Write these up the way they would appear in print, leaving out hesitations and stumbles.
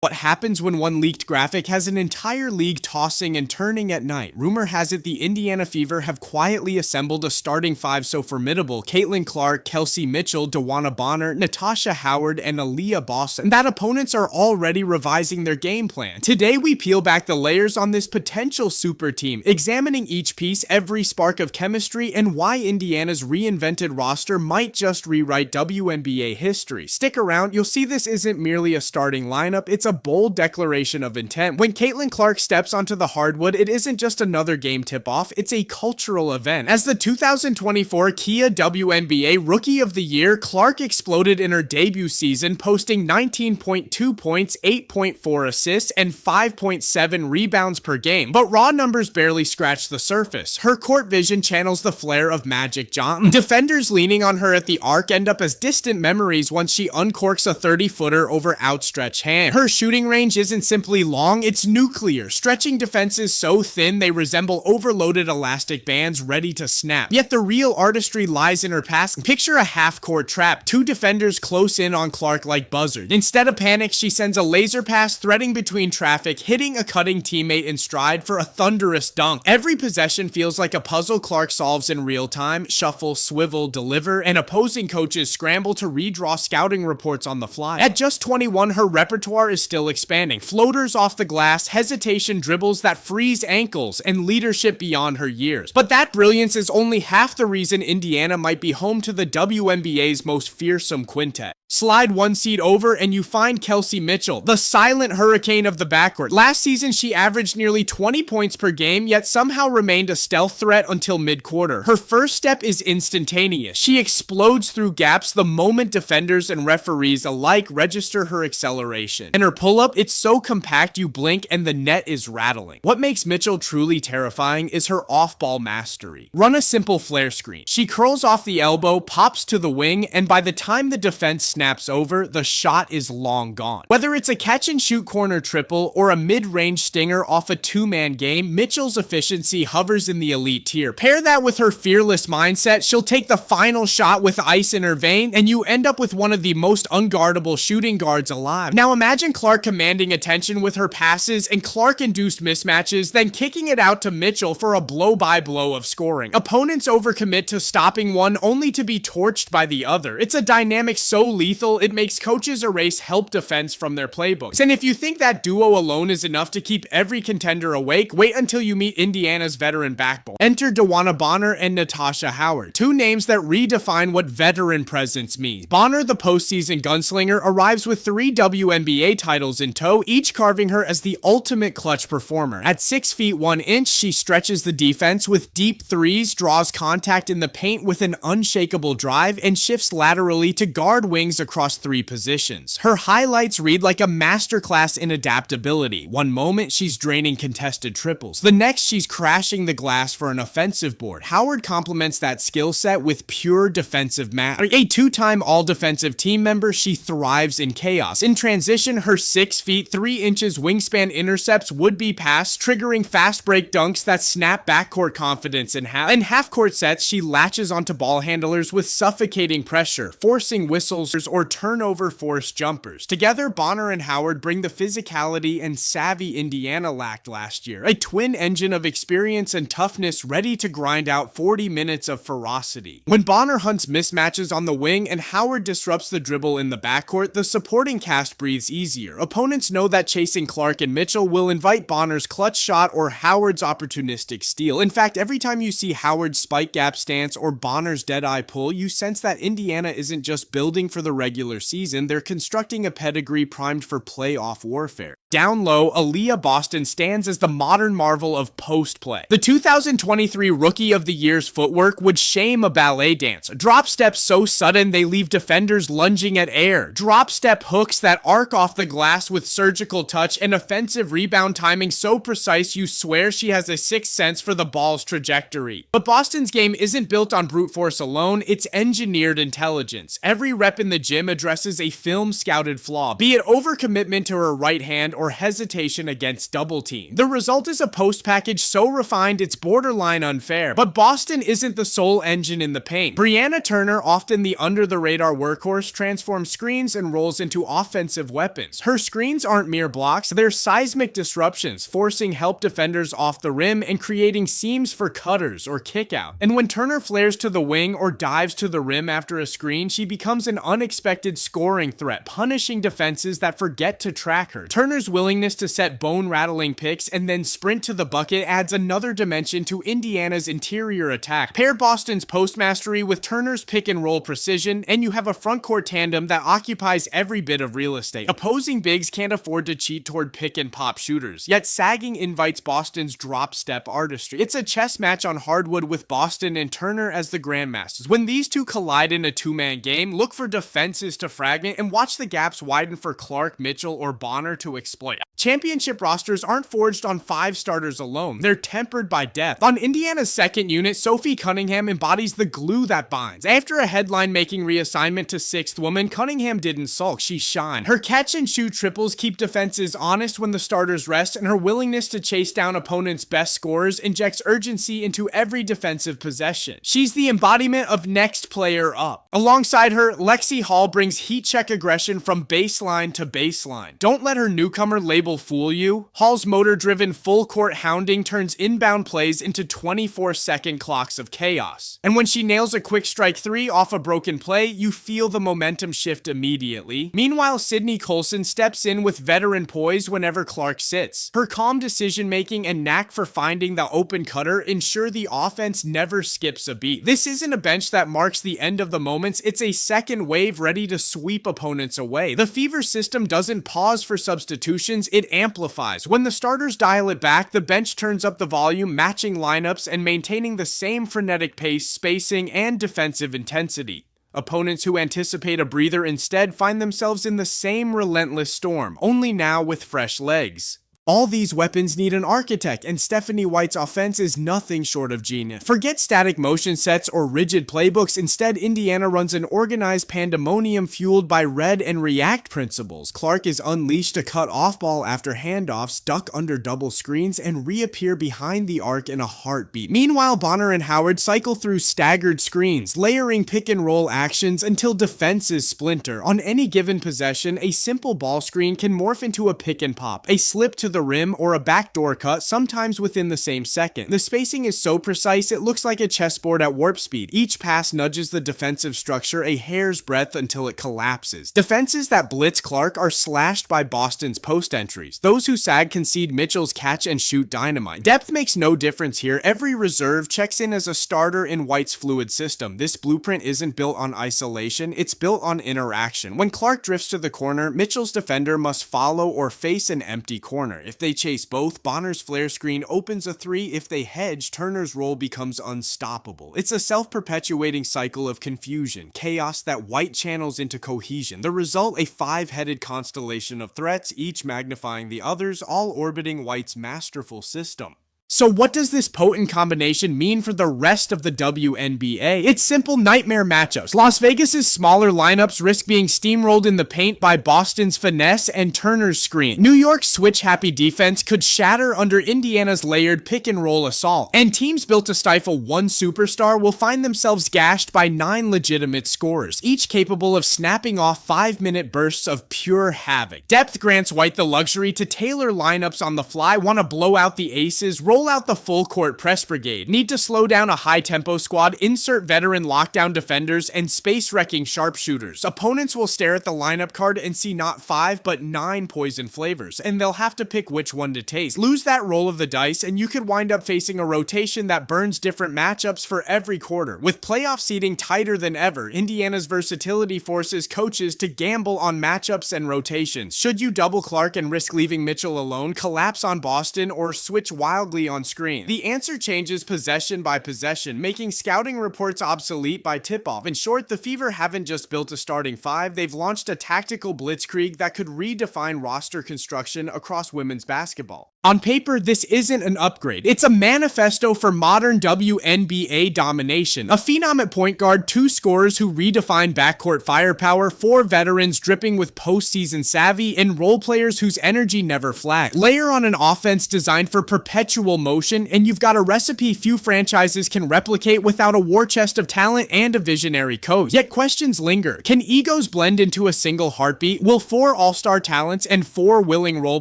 What happens when one leaked graphic has an entire league tossing and turning at night? Rumor has it the Indiana Fever have quietly assembled a starting five so formidable, Caitlin Clark, Kelsey Mitchell, DeWanna Bonner, Natasha Howard, and Aliyah Boston, that opponents are already revising their game plan. Today we peel back the layers on this potential super team, examining each piece, every spark of chemistry, and why Indiana's reinvented roster might just rewrite WNBA history. Stick around, you'll see this isn't merely a starting lineup, it's a bold declaration of intent. When Caitlin Clark steps onto the hardwood, it isn't just another game tip-off, it's a cultural event. As the 2024 Kia WNBA Rookie of the Year, Clark exploded in her debut season, posting 19.2 points, 8.4 assists, and 5.7 rebounds per game. But raw numbers barely scratch the surface. Her court vision channels the flair of Magic Johnson. Defenders leaning on her at the arc end up as distant memories once she uncorks a 30-footer over outstretched hand. Her shooting range isn't simply long, it's nuclear, stretching defenses so thin they resemble overloaded elastic bands ready to snap. Yet the real artistry lies in her passing. Picture a half-court trap, two defenders close in on Clark like buzzards. Instead of panic, she sends a laser pass threading between traffic, hitting a cutting teammate in stride for a thunderous dunk. Every possession feels like a puzzle Clark solves in real time, shuffle, swivel, deliver, and opposing coaches scramble to redraw scouting reports on the fly. At just 21, her repertoire is still expanding. Floaters off the glass, hesitation dribbles that freeze ankles, and leadership beyond her years. But that brilliance is only half the reason Indiana might be home to the WNBA's most fearsome quintet. Slide one seed over and you find Kelsey Mitchell, the silent hurricane of the backcourt. Last season, she averaged nearly 20 points per game, yet somehow remained a stealth threat until mid-quarter. Her first step is instantaneous. She explodes through gaps the moment defenders and referees alike register her acceleration. And her pull-up, it's so compact you blink and the net is rattling. What makes Mitchell truly terrifying is her off-ball mastery. Run a simple flare screen. She curls off the elbow, pops to the wing, and by the time the defense snaps over, the shot is long gone. Whether it's a catch-and-shoot corner triple or a mid-range stinger off a two-man game, Mitchell's efficiency hovers in the elite tier. Pair that with her fearless mindset, she'll take the final shot with ice in her vein, and you end up with one of the most unguardable shooting guards alive. Now imagine Clark commanding attention with her passes and Clark-induced mismatches, then kicking it out to Mitchell for a blow-by-blow of scoring. Opponents overcommit to stopping one only to be torched by the other. It's a dynamic so lethal, it makes coaches erase help defense from their playbooks. And if you think that duo alone is enough to keep every contender awake, wait until you meet Indiana's veteran backbone. Enter DeWanna Bonner and Natasha Howard, two names that redefine what veteran presence means. Bonner, the postseason gunslinger, arrives with 3 WNBA titles in tow, each carving her as the ultimate clutch performer. At 6 feet 1 inch, she stretches the defense with deep threes, draws contact in the paint with an unshakable drive, and shifts laterally to guard wings across 3 positions. Her highlights read like a masterclass in adaptability. One moment, she's draining contested triples. The next, she's crashing the glass for an offensive board. Howard complements that skill set with pure defensive mastery. A 2-time all-defensive team member, she thrives in chaos. In transition, her 6 feet 3 inches wingspan intercepts would-be pass, triggering fast break dunks that snap backcourt confidence in half. In half-court sets, she latches onto ball handlers with suffocating pressure, forcing whistles or turnover force jumpers. Together, Bonner and Howard bring the physicality and savvy Indiana lacked last year. A twin engine of experience and toughness ready to grind out 40 minutes of ferocity. When Bonner hunts mismatches on the wing and Howard disrupts the dribble in the backcourt, the supporting cast breathes easier. Opponents know that chasing Clark and Mitchell will invite Bonner's clutch shot or Howard's opportunistic steal. In fact, every time you see Howard's spike gap stance or Bonner's dead-eye pull, you sense that Indiana isn't just building for the regular season, they're constructing a pedigree primed for playoff warfare. Down low, Aliyah Boston stands as the modern marvel of post play. The 2023 Rookie of the Year's footwork would shame a ballet dance. Drop steps so sudden they leave defenders lunging at air. Drop step hooks that arc off the glass with surgical touch and offensive rebound timing so precise you swear she has a sixth sense for the ball's trajectory. But Boston's game isn't built on brute force alone, it's engineered intelligence. Every rep in the gym addresses a film-scouted flaw, be it overcommitment to her right hand or or hesitation against double team. The result is a post package so refined it's borderline unfair. But Boston isn't the sole engine in the paint. Brianna Turner, often the under-the-radar workhorse, transforms screens and rolls into offensive weapons. Her screens aren't mere blocks, they're seismic disruptions, forcing help defenders off the rim and creating seams for cutters or kickout. And when Turner flares to the wing or dives to the rim after a screen, she becomes an unexpected scoring threat, punishing defenses that forget to track her. Turner's willingness to set bone-rattling picks and then sprint to the bucket adds another dimension to Indiana's interior attack. Pair Boston's post mastery with Turner's pick-and-roll precision, and you have a front-court tandem that occupies every bit of real estate. Opposing bigs can't afford to cheat toward pick-and-pop shooters, yet sagging invites Boston's drop-step artistry. It's a chess match on hardwood with Boston and Turner as the grandmasters. When these two collide in a two-man game, look for defenses to fragment and watch the gaps widen for Clark, Mitchell, or Bonner to exploit. Championship rosters aren't forged on 5 starters alone, they're tempered by depth. On Indiana's second unit, Sophie Cunningham embodies the glue that binds. After a headline-making reassignment to 6th woman, Cunningham didn't sulk, she shined. Her catch-and-shoot triples keep defenses honest when the starters rest, and her willingness to chase down opponents' best scorers injects urgency into every defensive possession. She's the embodiment of next player up. Alongside her, Lexi Hall brings heat-check aggression from baseline to baseline. Don't let her newcomer label fool you. Hall's motor-driven full-court hounding turns inbound plays into 24-second clocks of chaos. And when she nails a quick strike 3 off a broken play, you feel the momentum shift immediately. Meanwhile, Sydney Colson steps in with veteran poise whenever Clark sits. Her calm decision-making and knack for finding the open cutter ensure the offense never skips a beat. This isn't a bench that marks the end of the moments, it's a second wave ready to sweep opponents away. The Fever system doesn't pause for substitutions, it amplifies. When the starters dial it back, the bench turns up the volume, matching lineups and maintaining the same frenetic pace, spacing, and defensive intensity. Opponents who anticipate a breather instead find themselves in the same relentless storm, only now with fresh legs. All these weapons need an architect, and Stephanie White's offense is nothing short of genius. Forget static motion sets or rigid playbooks, instead Indiana runs an organized pandemonium fueled by read and react principles. Clark is unleashed to cut off ball after handoffs, duck under double screens, and reappear behind the arc in a heartbeat. Meanwhile, Bonner and Howard cycle through staggered screens, layering pick and roll actions until defenses splinter. On any given possession, a simple ball screen can morph into a pick and pop, a slip to the rim, or a backdoor cut, sometimes within the same second. The spacing is so precise it looks like a chessboard at warp speed. Each pass nudges the defensive structure a hair's breadth until it collapses. Defenses that blitz Clark are slashed by Boston's post entries. Those who sag concede Mitchell's catch and shoot dynamite. Depth makes no difference here. Every reserve checks in as a starter in White's fluid system. This blueprint isn't built on isolation, it's built on interaction. When Clark drifts to the corner, Mitchell's defender must follow or face an empty corner. If they chase both, Bonner's flare screen opens a 3. If they hedge, Turner's role becomes unstoppable. It's a self-perpetuating cycle of confusion, chaos that White channels into cohesion. The result, a 5-headed constellation of threats, each magnifying the others, all orbiting White's masterful system. So what does this potent combination mean for the rest of the WNBA? It's simple nightmare matchups. Las Vegas's smaller lineups risk being steamrolled in the paint by Boston's finesse and Turner's screen. New York's switch-happy defense could shatter under Indiana's layered pick-and-roll assault. And teams built to stifle one superstar will find themselves gashed by 9 legitimate scorers, each capable of snapping off 5-minute bursts of pure havoc. Depth grants White the luxury to tailor lineups on the fly. Want to blow out the aces? Roll out the full court press brigade. Need to slow down a high tempo squad? Insert veteran lockdown defenders and space wrecking sharpshooters. Opponents will stare at the lineup card and see not 5 but 9 poison flavors, and they'll have to pick which one to taste. Lose that roll of the dice and you could wind up facing a rotation that burns different matchups for every quarter. With playoff seeding tighter than ever, Indiana's versatility forces coaches to gamble on matchups and rotations. Should you double Clark and risk leaving Mitchell alone, collapse on Boston, or switch wildly on on screen? The answer changes possession by possession, making scouting reports obsolete by tip-off. In short, the Fever haven't just built a starting five, they've launched a tactical blitzkrieg that could redefine roster construction across women's basketball. On paper, this isn't an upgrade. It's a manifesto for modern WNBA domination. A phenom at point guard, 2 scorers who redefine backcourt firepower, 4 veterans dripping with postseason savvy, and role players whose energy never flags. Layer on an offense designed for perpetual motion, and you've got a recipe few franchises can replicate without a war chest of talent and a visionary coach. Yet questions linger. Can egos blend into a single heartbeat? Will 4 all-star talents and 4 willing role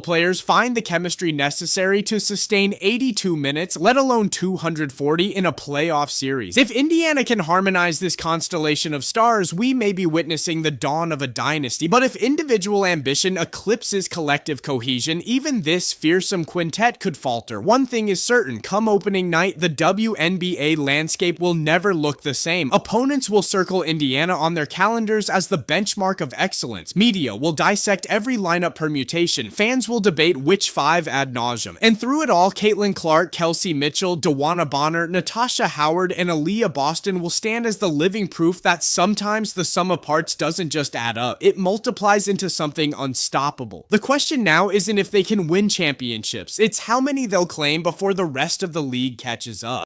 players find the chemistry necessary to sustain 82 minutes, let alone 240 in a playoff series? If Indiana can harmonize this constellation of stars, we may be witnessing the dawn of a dynasty. But if individual ambition eclipses collective cohesion, even this fearsome quintet could falter. One thing is certain, come opening night, the WNBA landscape will never look the same. Opponents will circle Indiana on their calendars as the benchmark of excellence. Media will dissect every lineup permutation. Fans will debate which 5 ad nauseum. And through it all, Caitlin Clark, Kelsey Mitchell, DeWanna Bonner, Natasha Howard, and Aliyah Boston will stand as the living proof that sometimes the sum of parts doesn't just add up. It multiplies into something unstoppable. The question now isn't if they can win championships, it's how many they'll claim before the rest of the league catches up.